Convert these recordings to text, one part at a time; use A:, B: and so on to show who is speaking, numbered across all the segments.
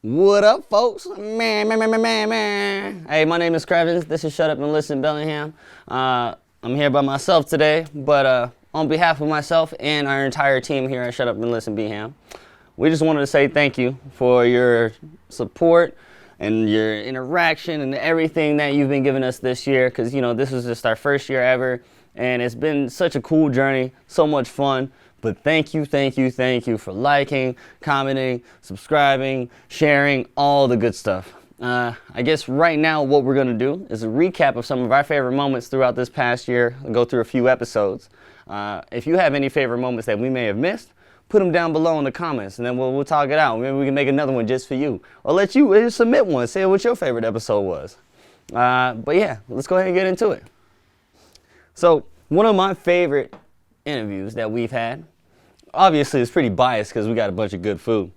A: What up, folks? Man. Hey, my name is CHRVNS. This is Shut Up and Listen Bellingham. I'm here by myself today, but on behalf of myself and our entire team here at Shut Up and Listen Bellingham, we just wanted to say thank you for your support and your interaction and everything that you've been giving us this year, because, you know, this was just our first year ever, and it's been such a cool journey, so much fun. But thank you for liking, commenting, subscribing, sharing, all the good stuff. I guess right now what we're going to do is a recap of some of our favorite moments throughout this past year. I'll go through a few episodes. If you have any favorite moments that we may have missed, put them down below in the comments, and then we'll talk it out. Maybe we can make another one just for you. Or let you submit one, say what your favorite episode was. But yeah, let's go ahead and get into it. So one of my favorite interviews that we've had, obviously it's pretty biased because we got a bunch of good food.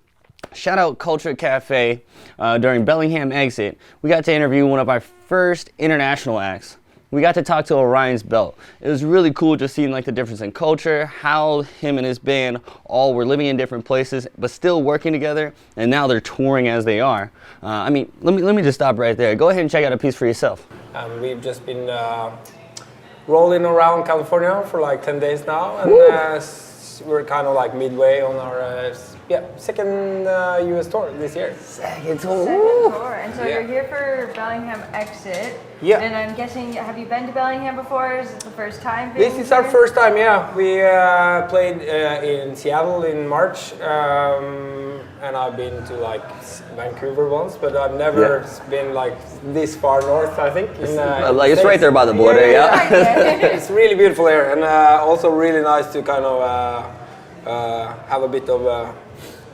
A: Shout out Culture Cafe. During Bellingham Exit, we got to interview one of our first international acts. We got to talk to Orion's Belt. It was really cool just seeing like the difference in culture, how him and his band all were living in different places but still working together, and now they're touring as they are. I mean, let me just stop right there. Go ahead and check out a piece for yourself.
B: We've just been rolling around California for like 10 days now, and we're kind of like midway on our second US tour this year.
A: Second tour.
C: And so you're here for Bellingham Exit.
B: Yeah.
C: And I'm guessing, have you been to Bellingham before? Is it the first time?
B: This is our first time, yeah. We played in Seattle in March, and I've been to like Vancouver once, but I've never been like this far north, I think.
A: It's right there by the border,
B: It's really beautiful here, and also really nice to kind of have a bit of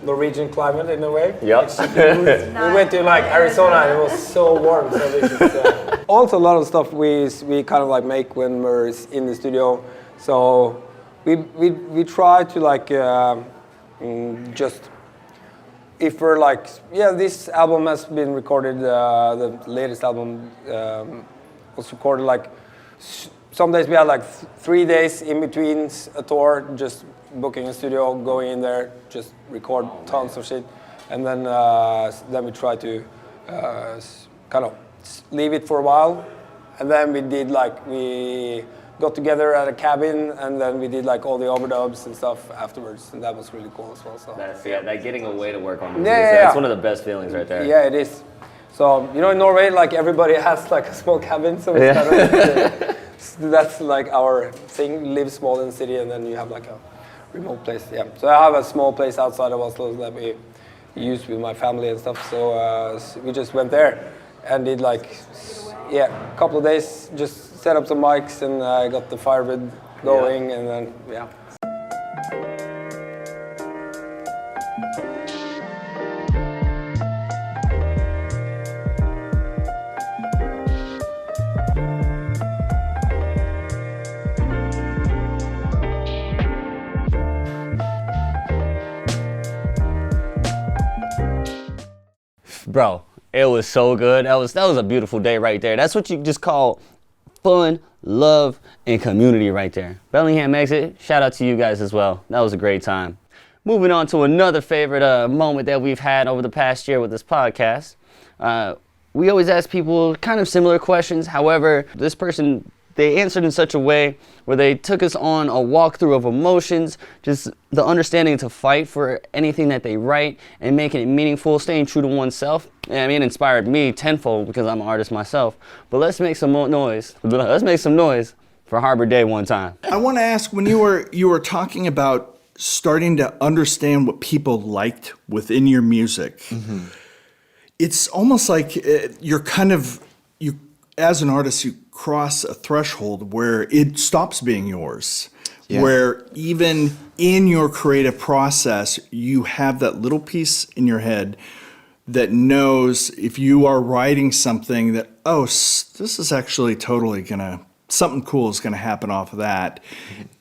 B: Norwegian climate in a way.
A: Yep.
B: We went to like Arizona and it was so warm. So this is also a lot of stuff we kind of like make when we're in the studio. So we try to like just, if we're like, this album has been recorded, the latest album was recorded like, some days we had like 3 days in between a tour, just booking a studio, going in there, just record tons of shit, and then we try to kind of leave it for a while, and then we got together at a cabin, and then we did like all the overdubs and stuff afterwards, and that was really cool as well. So
A: that's that getting away to work on music. That's one of the best feelings right there.
B: Yeah, it is. So you know, in Norway, like everybody has like a small cabin, so it's kind of that's like our thing. Live small in the city, and then you have like a remote place. Yeah. So I have a small place outside of Oslo that we use with my family and stuff. So we just went there and did like a couple of days, just set up some mics and got the firewood going, and then
A: Bro, it was so good. That was a beautiful day right there. That's what you just call fun, love, and community right there. Bellingham Exit, shout out to you guys as well. That was a great time. Moving on to another favorite moment that we've had over the past year with this podcast. We always ask people kind of similar questions. However, this person, they answered in such a way where they took us on a walkthrough of emotions, just the understanding to fight for anything that they write and making it meaningful, staying true to oneself. I mean, it inspired me tenfold because I'm an artist myself. But let's make some noise. Let's make some noise for Harbor Day one time.
D: I want to ask, when you were talking about starting to understand what people liked within your music, it's almost like you're kind of, as an artist, you cross a threshold where it stops being yours. Yeah. Where even in your creative process, you have that little piece in your head that knows if you are writing something that, this is actually totally something cool is gonna happen off of that.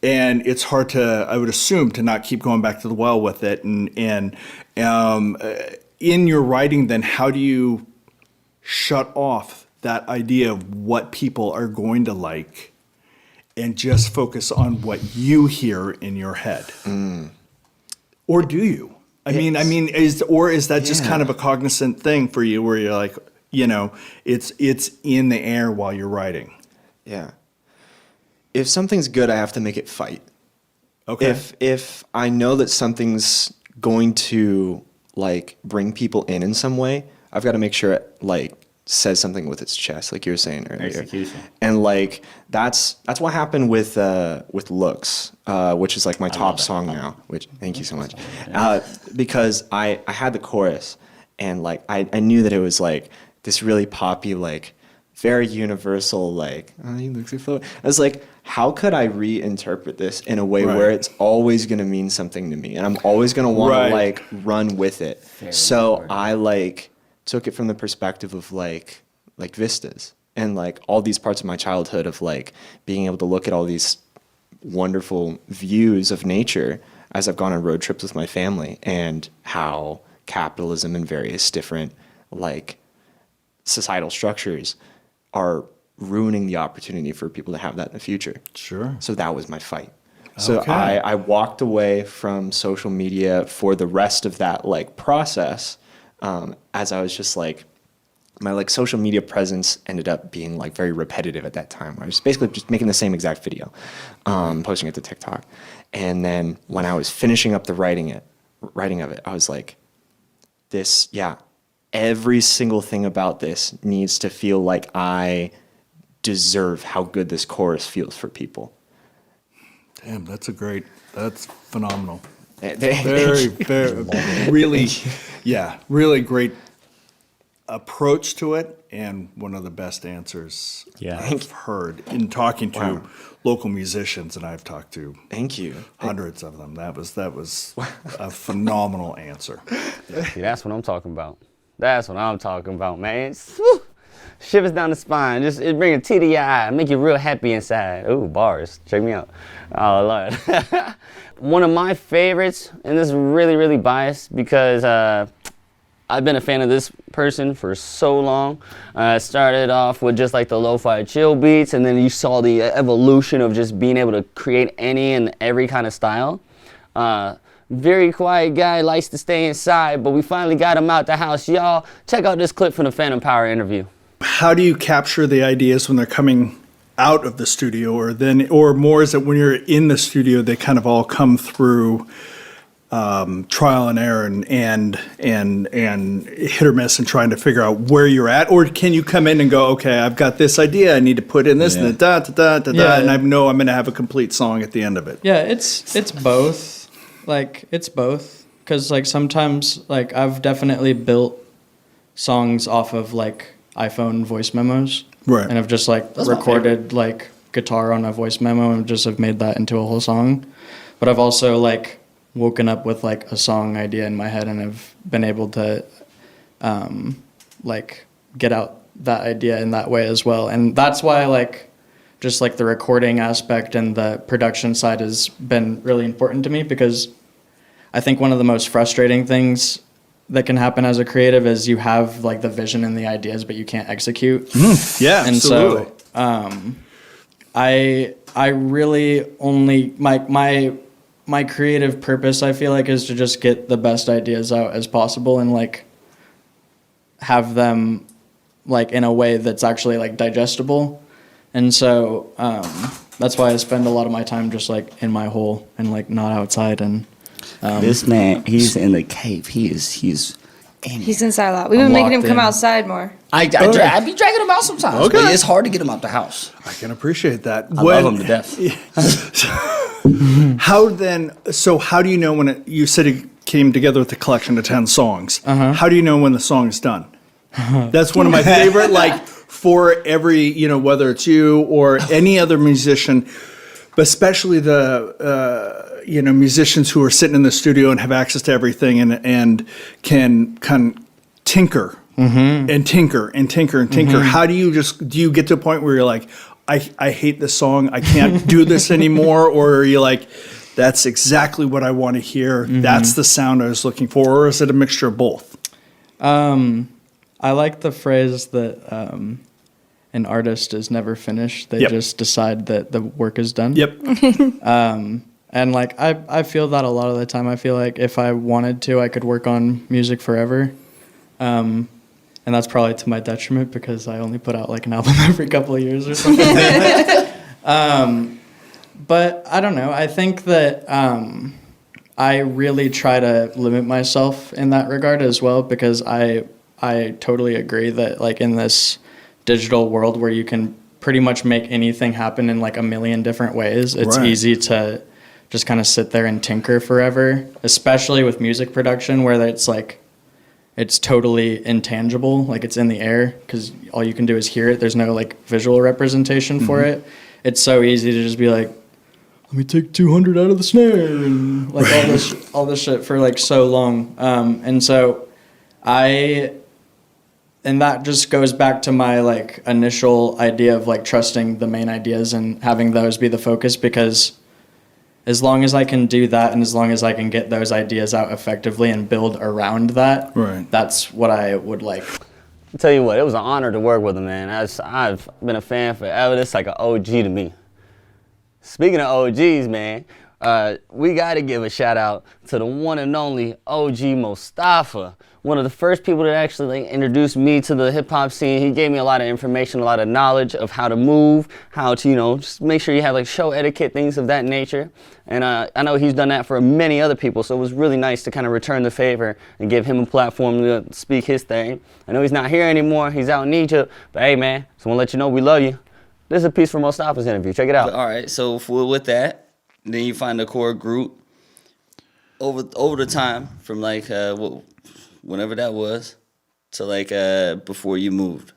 D: And it's hard to, I would assume, to not keep going back to the well with it. And in your writing, then how do you shut off that idea of what people are going to like and just focus on what you hear in your head? Or do you? I mean, is that just kind of a cognizant thing for you, where you're like, it's in the air while you're writing?
E: Yeah. If something's good, I have to make it fight.
D: Okay.
E: If I know that something's going to like bring people in some way, I've got to make sure it like says something with its chest, like you were saying earlier.
A: Execution.
E: And like that's what happened with Looks, which is like my top song now. Which thank you so much, because I had the chorus, and like I knew that it was like this really poppy, like very universal, like he looks like float. I was like, how could I reinterpret this in a way where it's always gonna mean something to me, and I'm always gonna want to like run with it. So I like took it from the perspective of like vistas and like all these parts of my childhood of like being able to look at all these wonderful views of nature as I've gone on road trips with my family, and how capitalism and various different like societal structures are ruining the opportunity for people to have that in the future.
D: Sure.
E: So that was my fight. So I walked away from social media for the rest of that like process, as I was just like, my like social media presence ended up being like very repetitive at that time. I was basically just making the same exact video, posting it to TikTok. And then when I was finishing up the writing of it, I was like, every single thing about this needs to feel like I deserve how good this chorus feels for people.
D: Damn, that's phenomenal.
E: Very,
D: really, really great approach to it, and one of the best answers I've heard in talking to local musicians, and I've talked to
E: Thank you.
D: hundreds of them. That was a phenomenal answer.
A: See, that's what I'm talking about. That's what I'm talking about, man. Whew. Shivers down the spine. Just it bring a tear to your eye, make you real happy inside. Ooh, bars. Check me out. Oh, Lord. One of my favorites, and this is really, really biased because I've been a fan of this person for so long. It started off with just like the lo-fi chill beats, and then you saw the evolution of just being able to create any and every kind of style. Very quiet guy, likes to stay inside, but we finally got him out the house. Y'all, check out this clip from the Phantom Power interview.
D: How do you capture the ideas when they're coming out of the studio, or more is it when you're in the studio, they kind of all come through trial and error and hit or miss and trying to figure out where you're at? Or can you come in and go, okay, I've got this idea, I need to put in this and and I know I'm going to have a complete song at the end of it?
F: Yeah, it's both. Like, it's both. Because, like, sometimes, like, I've definitely built songs off of, like, iPhone voice memos.
D: Right.
F: And I've just, like, recorded, like, guitar on a voice memo and just have made that into a whole song. But I've also, like, woken up with, like, a song idea in my head and have been able to, like, get out that idea in that way as well. And that's why, like, just, like, the recording aspect and the production side has been really important to me, because I think one of the most frustrating things that can happen as a creative is you have, like, the vision and the ideas, but you can't execute.
D: Yeah,
F: and
D: absolutely.
F: So I really only my creative purpose, I feel like, is to just get the best ideas out as possible and, like, have them, like, in a way that's actually, like, digestible. And so that's why I spend a lot of my time just, like, in my hole and, like, not outside. And
A: This man, he's in the cave. He's
C: inside a lot. We've been making him come outside more.
A: I be dragging him out sometimes.
D: Okay.
A: But it's hard to get him out the house.
D: I can appreciate that.
A: I love him to death.
D: How do you know when you said it came together with a collection of 10 songs? How do you know when the song is done? That's one of my favorite, like, for every, whether it's you or any other musician, but especially the, musicians who are sitting in the studio and have access to everything and can tinker and tinker and tinker and tinker. How do you get to a point where you're like, I hate this song, I can't do this anymore? Or are you like, that's exactly what I want to hear, that's the sound I was looking for? Or is it a mixture of both?
F: I like the phrase that an artist is never finished. They just decide that the work is done.
D: Yep.
F: And like I feel that a lot of the time. I feel like if I wanted to, I could work on music forever. And that's probably to my detriment because I only put out like an album every couple of years or something. But I don't know. I think that I really try to limit myself in that regard as well, because I totally agree that like in this digital world where you can pretty much make anything happen in like a million different ways, it's easy to just kind of sit there and tinker forever, especially with music production where it's like it's totally intangible, like it's in the air because all you can do is hear it. There's no like visual representation for it. It's so easy to just be like, let me take 200 out of the snare and like all this shit for like so long. And so and that just goes back to my like initial idea of like trusting the main ideas and having those be the focus, because as long as I can do that and as long as I can get those ideas out effectively and build around that, that's what I would like.
A: I'll tell you what, it was an honor to work with him, man. I've been a fan forever. This is like an OG to me. Speaking of OGs, man, we got to give a shout out to the one and only OG Mustafa, one of the first people that actually introduced me to the hip hop scene. He gave me a lot of information, a lot of knowledge of how to move, how to, just make sure you have like show etiquette, things of that nature. And I know he's done that for many other people, so it was really nice to kind of return the favor and give him a platform to speak his thing. I know he's not here anymore, he's out in Egypt, but hey man, just want to let you know we love you. This is a piece from Mustafa's interview, check it out. All right, so with that, then you find the core group over the time from like whenever that was to like before you moved.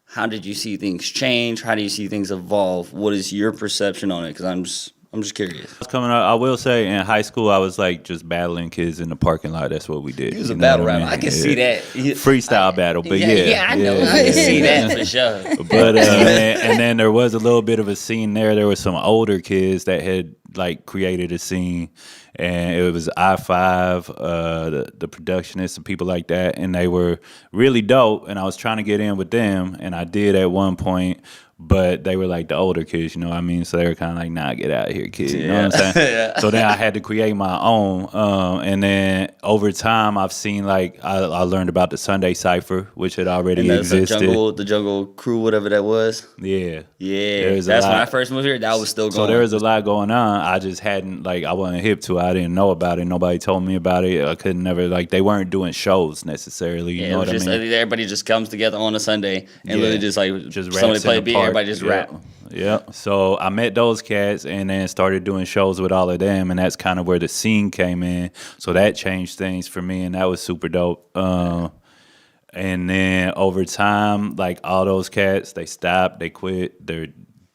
A: How did you see things change? How do you see things evolve? What is your perception on it? Because I'm just curious.
G: I was coming up, I will say in high school I was like just battling kids in the parking lot. That's what we did.
A: He was a battle rapper. I can see that.
G: Freestyle battle, but
A: yeah, I know. I can see that for sure.
G: But and then there was a little bit of a scene there. There were some older kids that had like created a scene, and it was I-5, the productionists and people like that, and they were really dope. And I was trying to get in with them, and I did at one point. But they were like the older kids, you know what I mean? So they were kind of like, nah, get out of here, kid. You know what I'm saying? So then I had to create my own. And then over time, I've seen like, I learned about the Sunday Cypher, which had already existed.
A: The jungle crew, whatever that was.
G: Yeah.
A: That's when I first moved here. That was still going on.
G: So there was a lot going on. I just hadn't, like, I wasn't hip to it. I didn't know about it. Nobody told me about it. I couldn't never, like, they weren't doing shows necessarily. You know what I mean?
A: Everybody just comes together on a Sunday and literally just like, somebody play a beat, everybody just rap.
G: Yeah. So I met those cats and then started doing shows with all of them, and that's kind of where the scene came in. So that changed things for me, and that was super dope. And then over time, like all those cats, they stopped, they quit, they're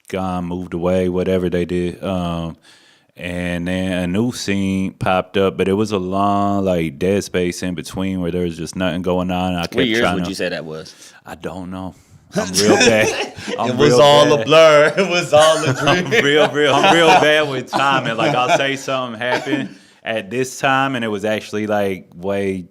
G: gone, moved away, whatever they did. And then a new scene popped up, but it was a long, like, dead space in between where there was just nothing going on. I kept
A: what years would you say that was?
G: I don't know. I'm real bad.
A: It was all a blur. It was all a dream.
G: I'm real bad with timing. Like, I'll say something happened at this time, and it was actually like way,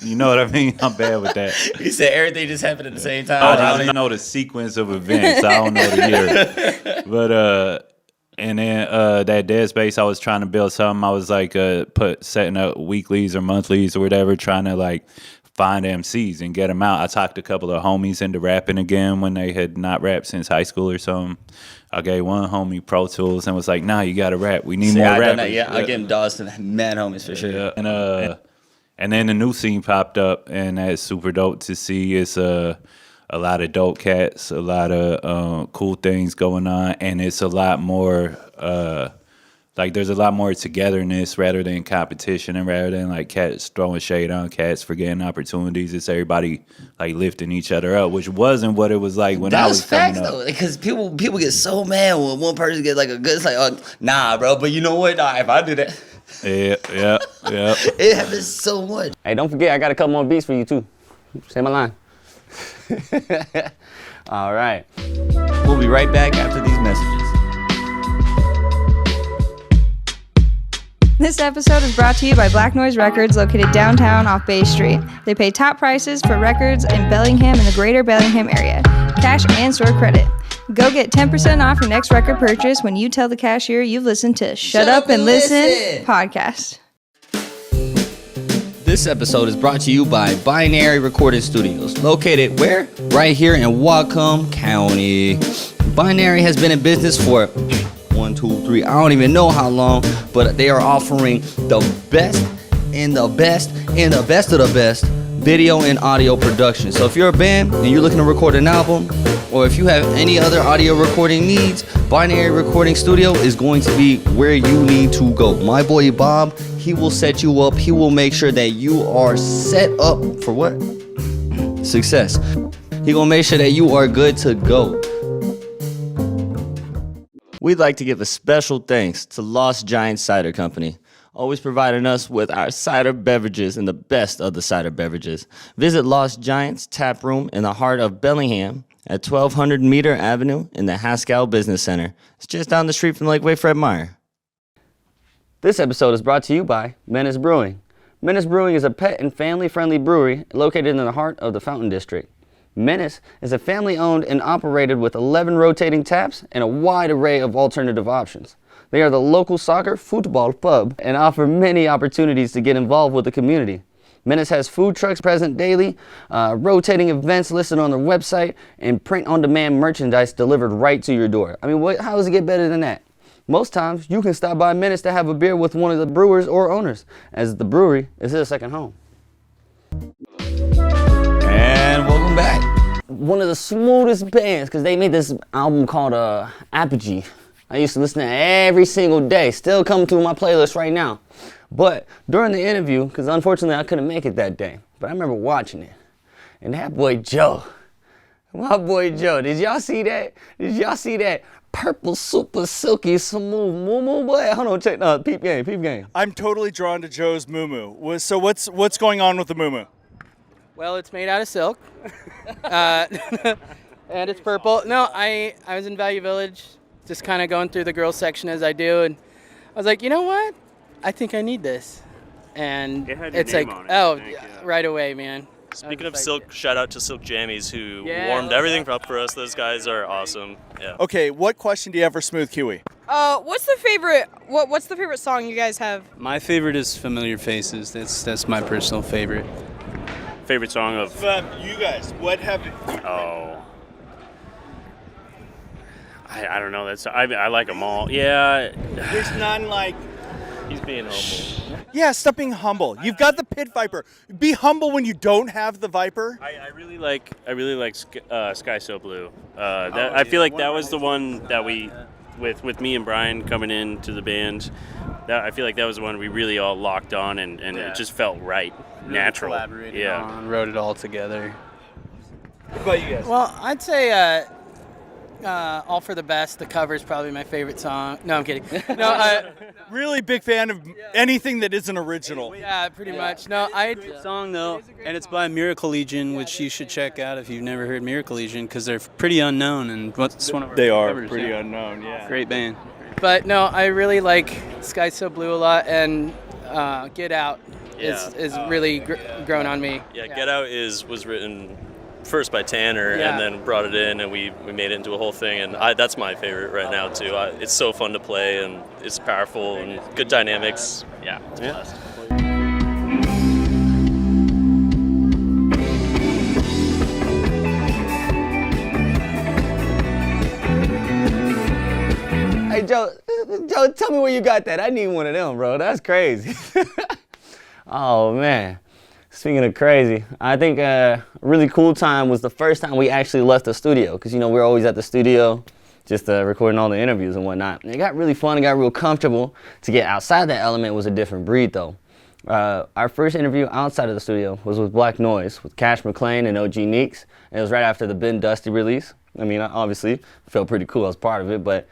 G: you know what I mean? I'm bad with that.
A: You said everything just happened at the same time.
G: I don't know the sequence of events. I don't know the year. But and then that dead space, I was trying to build something. I was like setting up weeklies or monthlies or whatever, trying to like find MCs and get them out. I talked a couple of homies into rapping again when they had not rapped since high school or something. I gave one homie Pro Tools and was like, nah, you got to rap. We need more rappers.
A: I give him DAWs to mad homies for sure.
G: Yeah. And then the new scene popped up, and that's super dope to see. It's a lot of dope cats, a lot of cool things going on, and it's a lot more like there's a lot more togetherness rather than competition, and rather than like cats throwing shade on cats for getting opportunities. It's everybody like lifting each other up, which wasn't what it was like when I was coming up.
A: Though, because people get so mad when one person gets like a good. It's like, nah, bro. But you know what? Nah, if I do that,
G: yeah.
A: It happens so much. Hey, don't forget, I got a couple more beats for you too. Say my line. All right. We'll be right back after these messages.
C: This episode is brought to you by Black Noise Records, located downtown off Bay Street. They pay top prices for records in Bellingham and the greater Bellingham area, cash and store credit. Go get 10% off your next record purchase when you tell the cashier you've listened to Shut Up and Listen podcast.
A: This episode is brought to you by Binary Recording Studios, located where? Right here in Whatcom County. Binary has been in business for 1, 2, 3, I don't even know how long, but they are offering the best and the best and the best of the best video and audio production. So if you're a band and you're looking to record an album, or if you have any other audio recording needs, Binary Recording Studio is going to be where you need to go. My boy Bob, he will set you up. He will make sure that you are set up for what? Success. He gonna make sure that you are good to go. We'd like to give a special thanks to Lost Giant Cider Company, always providing us with our cider beverages and the best of the cider beverages. Visit Lost Giant's Tap Room in the heart of Bellingham at 1200 Meter Avenue in the Haskell Business Center. It's just down the street from Lakeway Fred Meyer. This episode is brought to you by Menace Brewing. Menace Brewing is a pet and family-friendly brewery located in the heart of the Fountain District. Menace is a family-owned and operated with 11 rotating taps and a wide array of alternative options. They are the local soccer football pub and offer many opportunities to get involved with the community. Menace has food trucks present daily, rotating events listed on their website, and print-on-demand merchandise delivered right to your door. I mean, how does it get better than that? Most times, you can stop by Menace to have a beer with one of the brewers or owners, as the brewery is their second home. And welcome back. One of the smoothest bands, because they made this album called Apogee. I used to listen to it every single day, still coming through my playlist right now. But during the interview, because unfortunately I couldn't make it that day, but I remember watching it. And that boy Joe, my boy Joe, did y'all see that? Did y'all see that purple super silky smooth moo boy? Hold on, check, peep game.
D: I'm totally drawn to Joe's moo. So what's going on with the moo?
H: Well, it's made out of silk, and it's purple. No, I was in Value Village, just kind of going through the girls section as I do, and I was like, you know what? I think I need this, and
I: it had your
H: it's
I: name
H: like,
I: on it,
H: oh,
I: I think, yeah.
H: right away, man.
I: Speaking of silk, shout out to Silk Jammies who
H: Yeah,
I: warmed
H: love
I: everything
H: that.
I: up for us. Those guys are awesome. Yeah.
D: Okay, what question do you have for Smooth Kiwi?
J: What's the favorite song you guys have?
K: My favorite is Familiar Faces. That's my personal favorite.
I: Favorite song of?
D: You guys, what have?
I: Oh. I don't know. I like them all. Yeah.
D: There's none like.
I: He's being humble.
D: Yeah, stop being humble. You've got the Pit Viper. Be humble when you don't have the Viper.
I: I really like Sky So Blue. I feel like that was the one that we, with me and Brian coming into the band, I feel like that was the one we really all locked on and it just felt right,
K: Really
I: natural.
K: collaborated
I: Yeah.
K: on, wrote it all together.
D: What about you guys?
H: Well, I'd say All for the Best. The cover is probably my favorite song. No, I'm kidding. No,
D: Really big fan of anything that isn't original.
H: yeah, pretty much. No,
K: Song though, and it's by Miracle Legion, which you should check out if you've never heard Miracle Legion, because they're pretty unknown and it's one of our
D: They are
K: covers,
D: pretty
K: yeah.
D: unknown, yeah.
K: Great band.
H: But no, I really like Sky So Blue a lot, and Get Out is really grown on me.
I: Yeah, Get Out was written first by Tanner
H: Yeah.
I: and then brought it in and we made it into a whole thing and that's my favorite right now too. It's so fun to play and it's powerful and good dynamics. Yeah, it's a blast.
A: Hey, Joe, tell me where you got that. I need one of them, bro. That's crazy. Oh, man. Speaking of crazy, I think a really cool time was the first time we actually left the studio. Because, you know, we're always at the studio just recording all the interviews and whatnot. And it got really fun. It got real comfortable. To get outside that element was a different breed, though. Our first interview outside of the studio was with Black Noise, with Cash McClain and OG Neeks. And it was right after the Ben Dusty release. I mean, obviously, felt pretty cool. I was part of it, but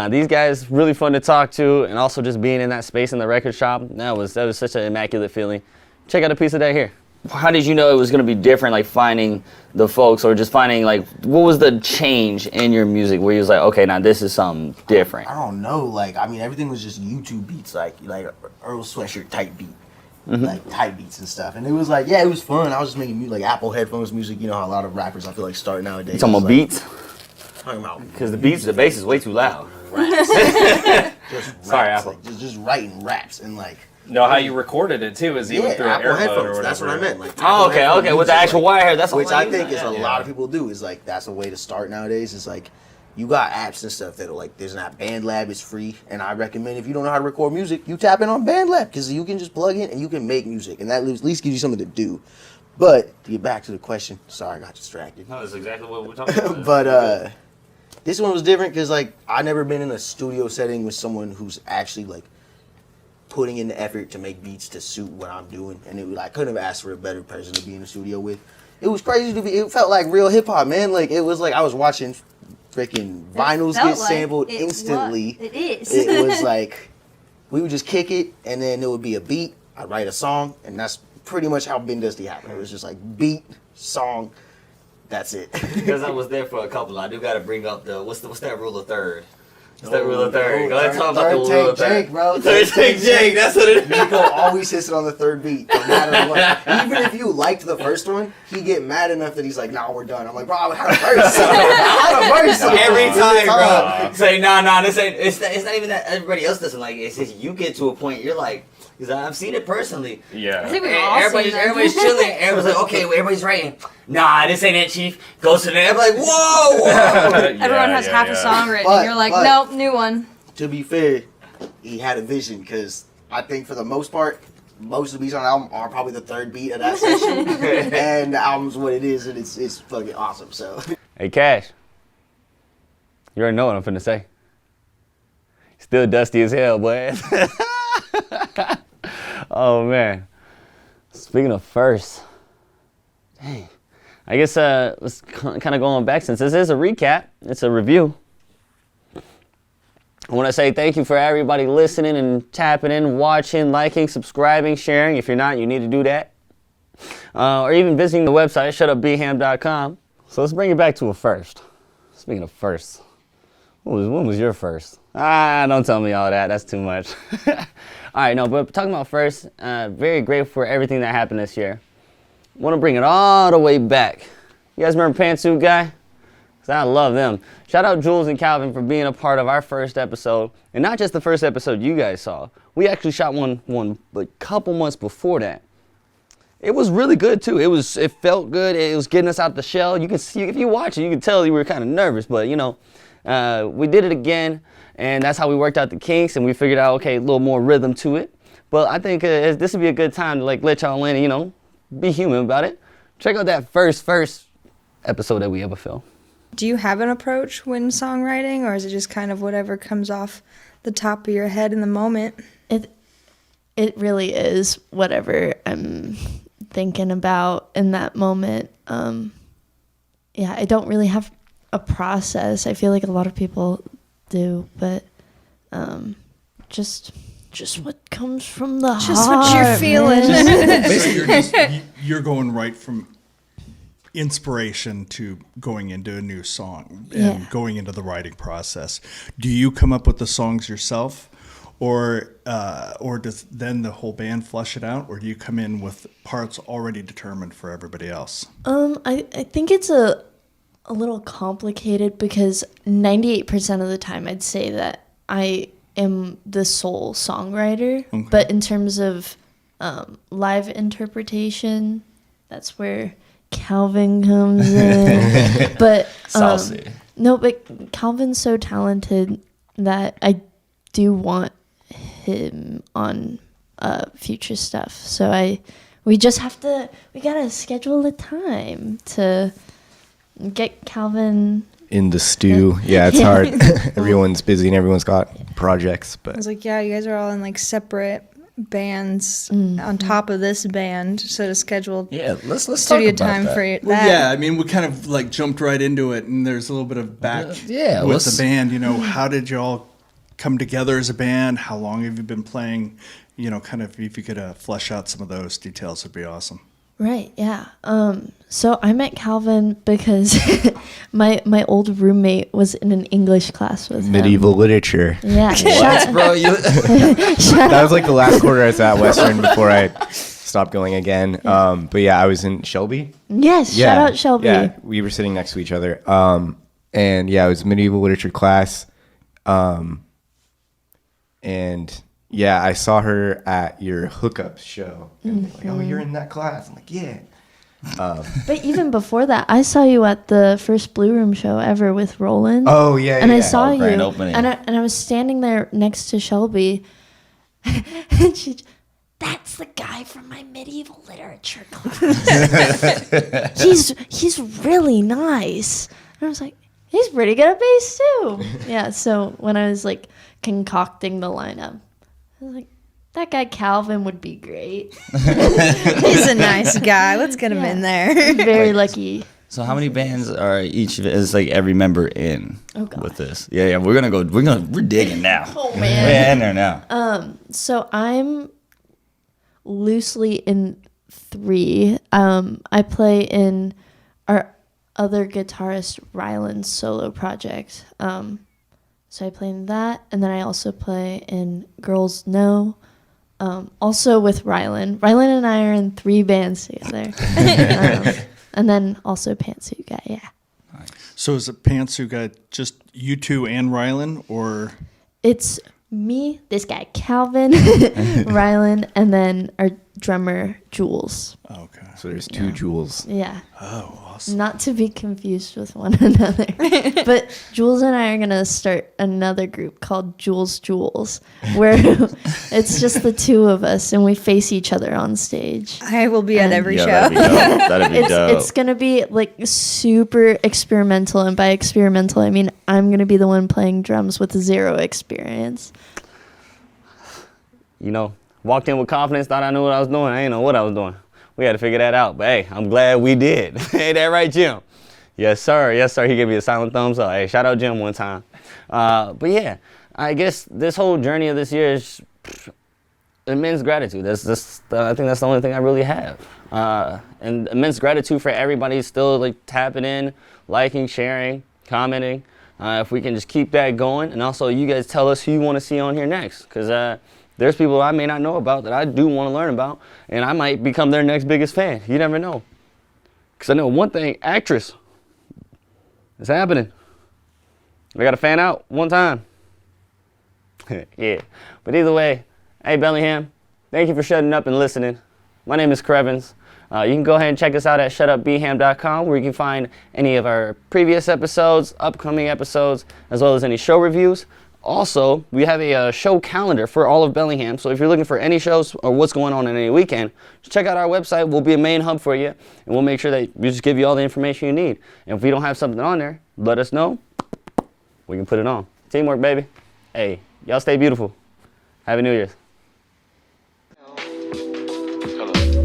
A: these guys really fun to talk to, and also just being in that space in the record shop, that was such an immaculate feeling. Check out a piece of that here. How did you know it was going to be different, like finding the folks, or just finding, like, what was the change in your music where you was like, okay, now this is something different?
L: I don't know, like, I mean, everything was just YouTube beats, like Earl Sweatshirt type beat. Like type beats and stuff, and it was like, yeah, it was fun. I was just making music, like Apple headphones music. You know how a lot of rappers I feel like start nowadays.
A: You talking about beats?
L: Talking about
A: Because the bass is way too loud.
L: raps. Just raps.
A: Sorry, Apple.
L: Like, just writing raps and like.
M: No, how you recorded it too is even through an
L: Apple
M: airphone
L: headphones.
M: or whatever.
L: That's what I meant. Like,
A: Oh, okay,
L: Apple
A: okay, with the
L: music,
A: actual wire, that's
L: which
A: all I
L: I
A: use
L: think
A: now.
L: is a lot of people do. Is like that's a way to start nowadays. Is like you got apps and stuff that are like there's an app BandLab is free, and I recommend if you don't know how to record music, you tap in on BandLab because you can just plug in and you can make music, and that at least gives you something to do. But to get back to the question, sorry I got distracted.
A: No, that's exactly what we're talking about.
L: But this one was different because like I never been in a studio setting with someone who's actually like putting in the effort to make beats to suit what I'm doing, and I couldn't have asked for a better person to be in the studio with. It was crazy to be. It felt like real hip hop, man. Like it was like I was watching freaking vinyls get sampled instantly.
C: It is.
L: It was like we would just kick it, and then there would be a beat. I'd write a song, and that's pretty much how Ben Dusty happened. It was just like beat, song, that's it.
A: Because I was there for a couple, I do got to bring up the what's that rule of third? What's that rule of third? Go ahead, talk about the rule of third.
L: Jake, bro.
A: Third take Jake, that's what it is.
L: Nico always hits it on the third beat, no matter what. Even if you liked the first one, he get mad enough that he's like, "Nah, we're done." I'm like, "Bro, I had a verse. I had a verse."
A: Every time, bro. Say, nah, this ain't. It's not even that everybody else doesn't like it. It's just you get to a point, you're like, because I've seen it personally.
M: Yeah.
C: I think we've all seen that.
A: Everybody's chilling. Everybody's like, okay, everybody's writing. Nah, this ain't it, Chief. Goes to the end, like, whoa.
C: Everyone has half a song written, and you're like, nope, new one.
L: To be fair, he had a vision because I think for the most part, most of the beats on the album are probably the third beat of that session, and the album's what it is, and it's fucking awesome. So,
A: Hey, Cash. You already know what I'm finna say. Still dusty as hell, boy. Oh man. Speaking of first, dang. I guess let's kind of go on back since this is a recap. It's a review. I want to say thank you for everybody listening and tapping in, watching, liking, subscribing, sharing. If you're not, you need to do that. Or even visiting the website, shutupbham.com. So let's bring it back to a first. Speaking of first, when was your first? Don't tell me all that. That's too much. All right, no, but talking about first, very grateful for everything that happened this year. Want to bring it all the way back. You guys remember Pantsuit Guy? I love them. Shout out Jules and Calvin for being a part of our first episode. And not just the first episode you guys saw. We actually shot one a couple months before that. It was really good too. It felt good. It was getting us out the shell. You can see, if you watch it, you can tell you were kind of nervous, but you know, we did it again, and that's how we worked out the kinks, and we figured out, okay, a little more rhythm to it. But I think this would be a good time to like let y'all in and, you know, be human about it. Check out that first episode that we ever filmed.
C: Do you have an approach when songwriting, or is it just kind of whatever comes off the top of your head in the moment?
N: It really is whatever I'm thinking about in that moment. Yeah, I don't really have a process. I feel like a lot of people do, but just what comes from the heart.
C: Just what you're feeling.
D: Basically, you're going right from inspiration to going into a new song and going into the writing process. Do you come up with the songs yourself, or does then the whole band flush it out, or do you come in with parts already determined for everybody else?
N: I think it's a little complicated because 98% of the time I'd say that I am the sole songwriter, but in terms of live interpretation, that's where Calvin comes in. But no, but Calvin's so talented that I do want him on future stuff. So we gotta schedule a time to get Calvin
O: in the stew. Yeah, it's hard. Everyone's busy and everyone's got projects, but
C: I was like, yeah, you guys are all in like separate bands on top of this band, so to schedule
O: let's
C: studio
O: talk about
C: time
O: that.
C: for that.
D: Well, yeah, I mean, we kind of like jumped right into it, and there's a little bit of back with the band. You know, how did you all come together as a band? How long have you been playing? You know, kind of if you could flesh out some of those details, would be awesome.
N: Right, yeah. So I met Calvin because my old roommate was in an English class with him.
O: Medieval literature.
N: Yeah.
O: What, bro? That was like the last quarter I was at Western before I stopped going again. But yeah, I was in Shelby.
N: Yes, shout out Shelby.
O: Yeah, we were sitting next to each other. And yeah, it was medieval literature class. And yeah, I saw her at your hookup show. And they're like, oh, you're in that class. I'm like, yeah.
N: But even before that, I saw you at the first Blue Room show ever with Roland.
O: Oh, yeah,
N: and
O: yeah.
N: I saw you,
A: grand opening.
N: and I was standing there next to Shelby, and that's the guy from my medieval literature class. he's really nice. And I was like, he's pretty good at bass too. Yeah. So when I was like concocting the lineup, I was like, that guy Calvin would be great.
C: He's a nice guy. Let's get him in there.
N: Very lucky.
A: So how many bands are is like every member in with this? Yeah, we're digging now.
N: Oh man.
A: We're in there now.
N: So I'm loosely in 3. I play in our other guitarist Ryland's solo project. So I play in that, and then I also play in Girls Know. Also with Ryland. Ryland and I are in 3 bands together. And then also Pantsuit Guy, yeah.
D: So is it Pantsuit Guy just you two and Rylan, or?
N: It's me, this guy Calvin, Ryland, and then our drummer Jules.
D: Okay.
O: So there's 2 Jules.
N: Yeah.
D: Oh, awesome.
N: Not to be confused with one another. But Jules and I are going to start another group called Jules, where it's just the 2 of us and we face each other on stage.
C: I will be at every show.
A: That'd be dope.
N: It's going to be like super experimental. And by experimental, I mean I'm going to be the one playing drums with 0 experience.
A: You know, walked in with confidence, thought I knew what I was doing. I didn't know what I was doing. We had to figure that out. But hey, I'm glad we did. Ain't that right, Jim? Yes, sir. Yes, sir. He gave me a silent thumbs up. Hey, shout out Jim one time. But yeah, I guess this whole journey of this year is immense gratitude. I think that's the only thing I really have. And immense gratitude for everybody still like tapping in, liking, sharing, commenting. If we can just keep that going. And also you guys tell us who you want to see on here next. Because there's people I may not know about that I do want to learn about, and I might become their next biggest fan. You never know. Because I know one thing, actress, it's happening. I got a fan out one time. Yeah. But either way, hey, Bellingham, thank you for shutting up and listening. My name is CHRVNS. You can go ahead and check us out at shutupbham.com, where you can find any of our previous episodes, upcoming episodes, as well as any show reviews. Also, we have a show calendar for all of Bellingham, so if you're looking for any shows or what's going on in any weekend, just check out our website. We'll be a main hub for you, and we'll make sure that we just give you all the information you need. And if we don't have something on there, let us know. We can put it on. Teamwork, baby. Hey, y'all stay beautiful. Happy New Year's.
P: Hello.